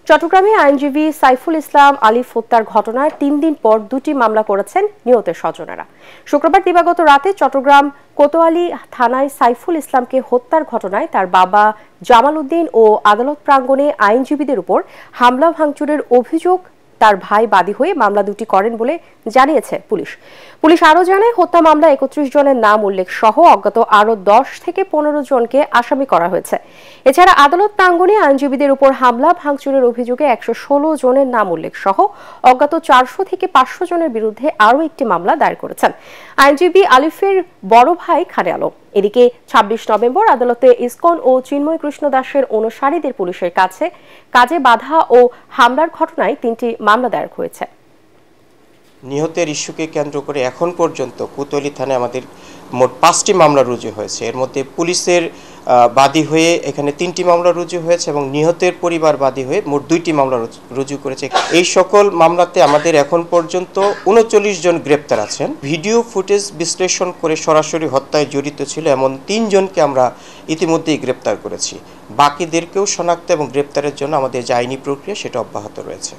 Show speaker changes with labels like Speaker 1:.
Speaker 1: চট্টগ্রামে আইনজীবী সাইফুল ইসলাম আলিফ হত্যার ঘটনার ৩ দিন পর দুটি মামলা করেছেন নিহতের স্বজনেরা। শুক্রবার দিবাগত রাতে চট্টগ্রাম কোতোয়ালি থানায় সাইফুল ইসলামকে হত্যার ঘটনায় তার বাবা জামাল উদ্দিন ও আদালত প্রাঙ্গণে আইনজীবীদের উপর হামলা ভাঙচুরের অভিযোগ তার ভাই বাদী হয়ে মামলা দুটি করেন বলে জানিয়েছে পুলিশ আরও জানায়, হত্যা মামলা ৩১ জনের নাম উল্লেখ সহ অজ্ঞাত আরও ১০ থেকে ১৫ জনকে আসামি করা হয়েছে। এছাড়া আদালত প্রাঙ্গণে আইনজীবীদের উপর হামলা ভাঙচুরের অভিযোগে ১১৬ জনের নাম উল্লেখ সহ অজ্ঞাত ৪০০ থেকে ৫০০ জনের বিরুদ্ধে আরও একটি মামলা দায়ের করেছেন আইনজীবী আলিফের বড় ভাই খানে আলম। এদিকে ২৬ নভেম্বর আদালতে ইসকন ও চিন্ময় কৃষ্ণ দাসের অনুসারীদের পুলিশের কাজে বাধা ও হামলার ঘটনায় ৩টি মামলা দায়ের হয়েছে।
Speaker 2: নিহতের ইস্যুকে কেন্দ্র করে এখন পর্যন্ত কোতোয়ালি থানায় আমাদের মোট ৫টি মামলা রুজু হয়েছে। এর মধ্যে পুলিশের বাদী হয়ে এখানে 3টি মামলা রুজু হয়েছে এবং নিহতের পরিবার বাদী হয়ে মোট 2টি মামলা রুজু করেছে। এই সকল মামলাতে আমাদের এখন পর্যন্ত ৩৯ জন গ্রেপ্তার আছেন। ভিডিও ফুটেজ বিশ্লেষণ করে সরাসরি হত্যায় জড়িত ছিল এমন 3 জনকে আমরা ইতিমধ্যেই গ্রেপ্তার করেছি। বাকিদেরকেও শনাক্ত এবং গ্রেপ্তারের জন্য আমাদের যে আইনি প্রক্রিয়া সেটা অব্যাহত রয়েছে।